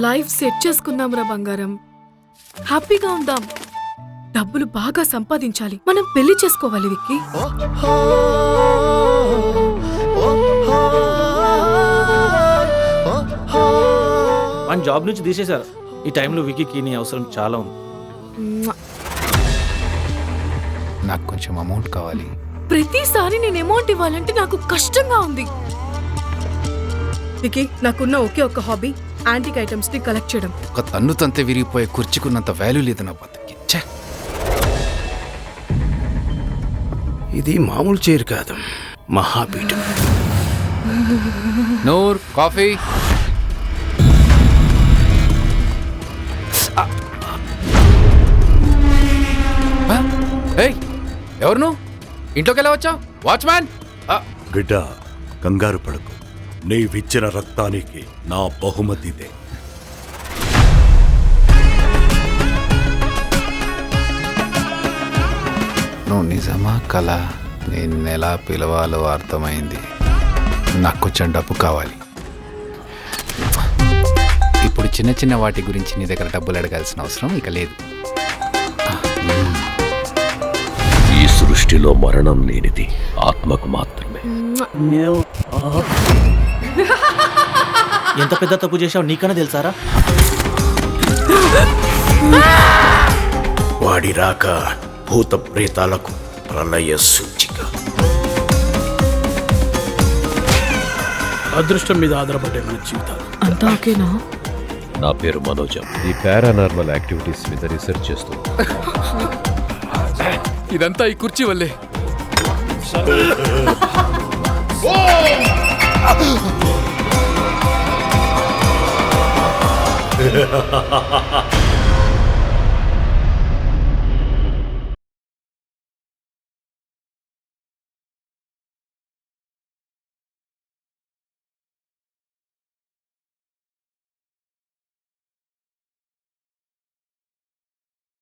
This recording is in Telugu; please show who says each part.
Speaker 1: లైఫ్ సెట్ చేసుకుందాం రా బంగారం. హ్యాపీగా ఉందాం. డబ్బులు బాగా సంపాదించాలి. మనం పెళ్లి చేసుకోవాలి విక్కీ.
Speaker 2: మన జాబ్ నుంచి తీసేశారు. ఈ టైంలో విక్కీకి నీ అవసరం చాలా ఉంది.
Speaker 3: నాకు కొంచెం అమౌంట్ కావాలి.
Speaker 1: ప్రతిసారి నేను అమౌంట్ ఇవ్వాలంటే నాకు కష్టంగా ఉంది. విక్కీ, నాకున్న ఒకే ఒక్క హాబీ యాంటిక్ ఐటమ్స్ ని కలెక్ట్ చేయడం.
Speaker 3: ఒక తన్ను తంతే విరిగిపోయే కుర్చీకున్నంత వాల్యూ లేదు నా బతుకి.
Speaker 4: ఇది మామూలు చైర్ కాదు, మహాపీఠం.
Speaker 3: నూర్ కాఫీ. ఎవరు నువ్వు? ఇంట్లోకి ఎలా వచ్చావు? వాచ్మ్యాన్.
Speaker 5: బిడ్డ, కంగారు పడకు. నీవిచ్చిన రక్తానికి నా బహుమతిదే.
Speaker 3: నువ్వు నిజమా కళ? నిన్నెలా పిలవాలో అర్థమైంది. నాకు కొంచెం డబ్బు కావాలి. ఇప్పుడు చిన్న చిన్న వాటి గురించి నీ దగ్గర డబ్బులు అడగాల్సిన అవసరం ఇక లేదు.
Speaker 6: ఈ సృష్టిలో మరణం లేనిది ఆత్మకు మాత్రమే.
Speaker 2: ఎంత పెద్ద తప్పు చేశావు నీకన్నా తెలుసారా?
Speaker 4: వాడి రాక భూత ప్రేతాలకు ప్రళయ సూచిక. అదృష్టం మీద ఆధారపడే మన జీవితాలు.
Speaker 1: అంతా ఓకేనా?
Speaker 6: నా పేరు మనోజం. ఈ పారానార్మల్ యాక్టివిటీస్ మీద రీసెర్చ్ చేస్తూ.
Speaker 3: ఇదంతా ఈ కుర్చీ వల్లే.
Speaker 5: Ha ha ha ha ha!